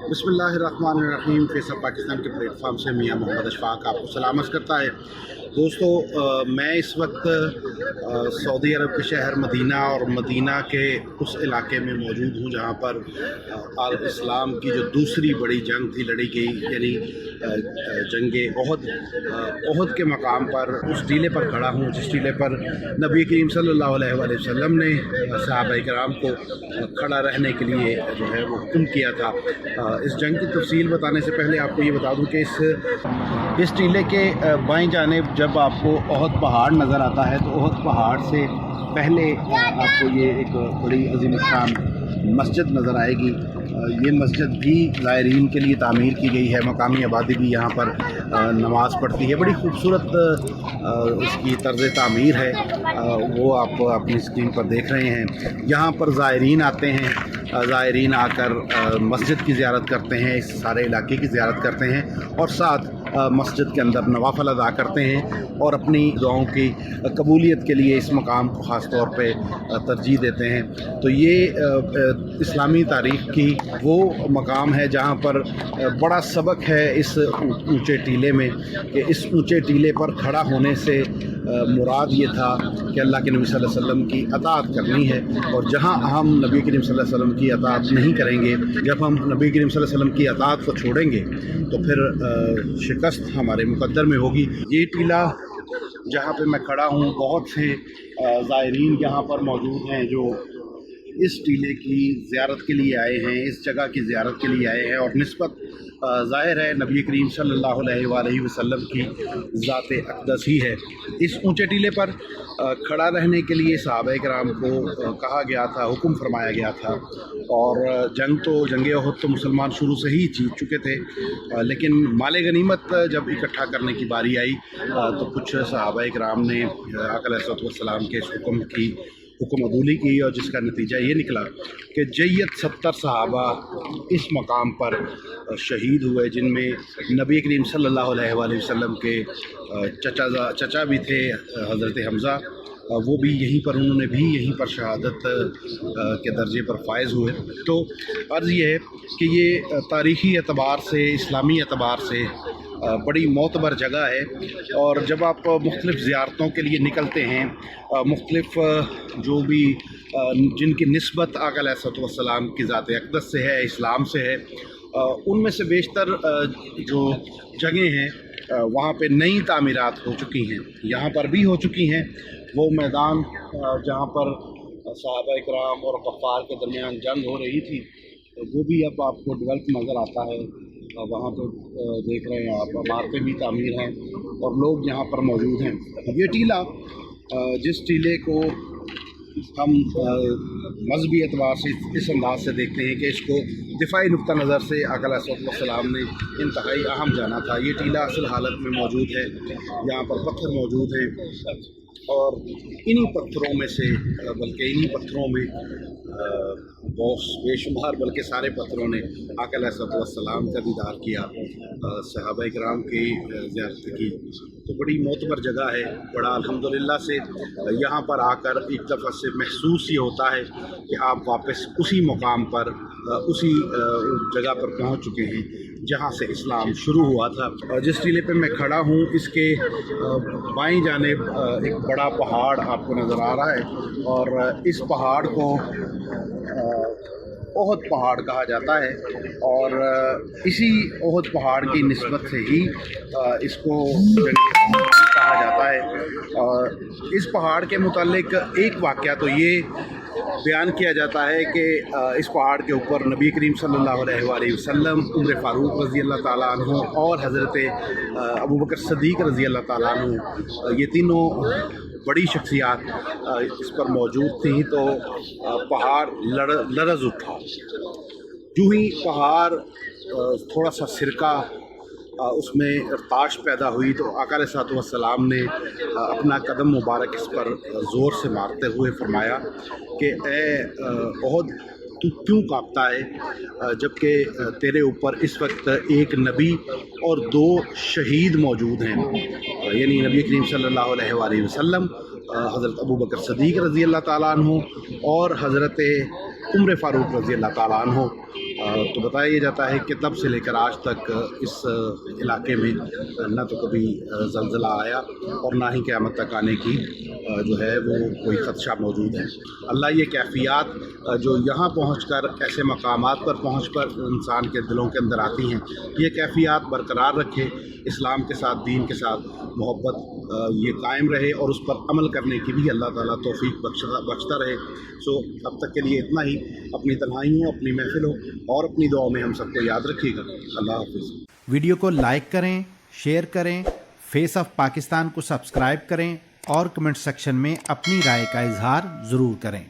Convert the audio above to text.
बिस्मिल्लाहिर्रहमानिर्रहीम। फैसल पाकिस्तान के प्लेटफॉर्म से मियाँ मोहम्मद अशफाक आपको सलामत करता है। दोस्तों, मैं इस वक्त सऊदी अरब के शहर मदीना और मदीना के उस इलाके में मौजूद हूँ जहाँ पर अल इस्लाम की जो दूसरी बड़ी जंग थी लड़ी गई, यानी जंग ओहद के मकाम पर उस टीले पर खड़ा हूँ जिस टीले पर नबी करीम सल्लल्लाहु अलैहि वसल्लम ने सहाबा इकराम को खड़ा रहने के लिए जो है वो हुक्म किया था। इस जंग की तफसील बताने से पहले आपको ये बता दूं कि इस टीले के बाईं जानिब जब आपको ओहद पहाड़ नज़र आता है तो ओहद पहाड़ से पहले आपको ये एक बड़ी अजीम शान मस्जिद नज़र आएगी। ये मस्जिद भी ज़ायरीन के लिए तामीर की गई है। मकामी आबादी भी यहाँ पर नमाज़ पढ़ती है। बड़ी खूबसूरत इसकी तर्ज़ तामीर है, वो आप अपनी स्क्रीन पर देख रहे हैं। यहाँ पर ज़ायरीन आते हैं, ज़ायरीन आकर मस्जिद की ज़ियारत करते हैं, इस सारे इलाके की ज़ियारत करते हैं और साथ मस्जिद के अंदर नवाफ़िल अदा करते हैं और अपनी दुआओं की कबूलियत के लिए इस मकाम को ख़ास तौर पे तरजीह देते हैं। तो ये इस्लामी तारीख़ की वो मकाम है जहाँ पर बड़ा सबक है इस ऊंचे टीले में कि इस ऊंचे टीले पर खड़ा होने से मुराद ये था कि अल्लाह के नबी सल्लल्लाहु अलैहि वसल्लम की अताअत करनी है, और जहाँ हम नबी करीम सल्लल्लाहु अलैहि वसल्लम की अताअत नहीं करेंगे, जब हम नबी करीम सल्लल्लाहु अलैहि वसल्लम की अताअत को छोड़ेंगे तो फिर शिकस्त हमारे मुकद्दर में होगी। ये टीला जहाँ पे मैं खड़ा हूँ, बहुत से ज़ायरीन यहाँ पर मौजूद हैं जो इस टीले की ज़ियारत के लिए आए हैं, इस जगह की ज़ियारत के लिए आए हैं और निस्बत ज़ाहिर है नबी करीम सल्लल्लाहु अलैहि वसल्लम की ज़ात अक़दस ही है। इस ऊंचे टीले पर खड़ा रहने के लिए सहाबा किराम को कहा गया था, हुक्म फरमाया गया था। और जंग ओहद तो मुसलमान शुरू से ही जीत चुके थे, लेकिन माल गनीमत जब इकट्ठा करने की बारी आई तो कुछ सहाबा किराम ने आका अलैहिस्सलाम के इस हुक्म अदूली की और जिसका नतीजा ये निकला कि जय्यत 70 सहाबा इस मकाम पर शहीद हुए, जिनमें नबी करीम सल्लल्लाहु अलैहि वसल्लम के चचा भी थे हज़रत हमज़ा, वो भी यहीं पर, उन्होंने भी यहीं पर शहादत के दर्जे पर फायज़ हुए। तो अर्ज़ ये है कि ये तारीख़ी एतबार से, इस्लामी एतबार से बड़ी मोतबर जगह है। और जब आप मुख्तलिफ़ ज़ियारतों के लिए निकलते हैं, मुख्तलिफ़ जो भी जिनकी निस्बत आका अलैहिस्सलाम की ज़ात अक़दस से है, इस्लाम से है, उनमें से बेशतर जो जगह हैं वहाँ पे नई तामीरात हो चुकी हैं, यहाँ पर भी हो चुकी हैं। वो मैदान जहाँ पर सहाबा इकराम और कफ़ार के दरमियान जंग हो रही थी, वो भी अब आपको डेवलप नज़र आता है। वहाँ पर देख रहे हैं आप, इमारतें भी तामीर हैं और लोग यहाँ पर मौजूद हैं। ये टीला, जिस टीले को हम मजहबी एतबार से इस अंदाज से देखते हैं कि इसको दिफाई नुक्ता नज़र से आका अलैहिस्सलाम ने इंतहाई अहम जाना था। ये टीला असल हालत में मौजूद है, यहाँ पर पत्थर मौजूद हैं और इन्हीं पत्थरों में से, बल्कि इन्हीं पत्थरों में बहुत बेशुमार, बल्कि सारे पत्थरों ने आका अलैहिस्सलाम का दीदार किया, सहाबा किराम की ज़ियारत की। तो बड़ी मोतबर जगह है। बड़ा अल्हम्दुलिल्लाह से यहाँ पर आकर एक दफ़ा से महसूस ये होता है कि आप वापस उसी मुकाम पर, उसी जगह पर पहुँच चुके हैं जहाँ से इस्लाम शुरू हुआ था। जिस टीले पे मैं खड़ा हूँ, इसके बाईं जानिब एक बड़ा पहाड़ आपको नज़र आ रहा है और इस पहाड़ को ओहद पहाड़ कहा जाता है और इसी ओहद पहाड़ की निस्बत से ही इसको कहा जाता है। और इस पहाड़ के मुतालिक एक वाक़या तो ये बयान किया जाता है कि इस पहाड़ के ऊपर नबी करीम सल्लल्लाहु अलैहि वसल्लम, उमर फ़ारूक रज़ी अल्लाह ताला अन्हु और हज़रत अबू बकर सिद्दीक़ रज़ी अल्लाह ताला अन्हु, ये तीनों बड़ी शख्सियात इस पर मौजूद थी। तो पहाड़ लरज़ उठा। यूँ ही पहाड़ थोड़ा सा सिरका उसमें ताश पैदा हुई तो आका अलैहिस्सलाम ने अपना कदम मुबारक इस पर ज़ोर से मारते हुए फरमाया कि ए ओहद, तू क्यों काँपता है जबकि तेरे ऊपर इस वक्त एक नबी और 2 शहीद मौजूद हैं, यानी नबी करीम सल्लल्लाहु अलैहि वसल्लम, हज़रत अबू बकर सिद्दीक़ रज़ी अल्लाह ताला अन्हु और हज़रत उमर फ़ारूक रज़ी अल्लाह ताला अन्हु। تو بتایا یہ جاتا ہے کہ تب سے لے کر آج تک اس علاقے میں نہ تو کبھی زلزلہ آیا اور نہ ہی قیامت تک آنے کی جو ہے وہ کوئی خدشہ موجود ہے۔ اللہ یہ کیفیات جو یہاں پہنچ کر ایسے مقامات پر پہنچ کر انسان کے دلوں کے اندر آتی ہیں، یہ کیفیات برقرار رکھے، اسلام کے ساتھ، دین کے ساتھ محبت یہ قائم رہے اور اس پر عمل کرنے کی بھی اللہ تعالیٰ توفیق بخشتا رہے۔ سو اب تک کے لیے اتنا ہی۔ اپنی تنہائیوں، اپنی محفلوں اور اپنی دعاؤں میں ہم سب کو یاد رکھیے گا۔ اللہ حافظ۔ ویڈیو کو لائک کریں، شیئر کریں، فیس آف پاکستان کو سبسکرائب کریں اور کمنٹ سیکشن میں اپنی رائے کا اظہار ضرور کریں۔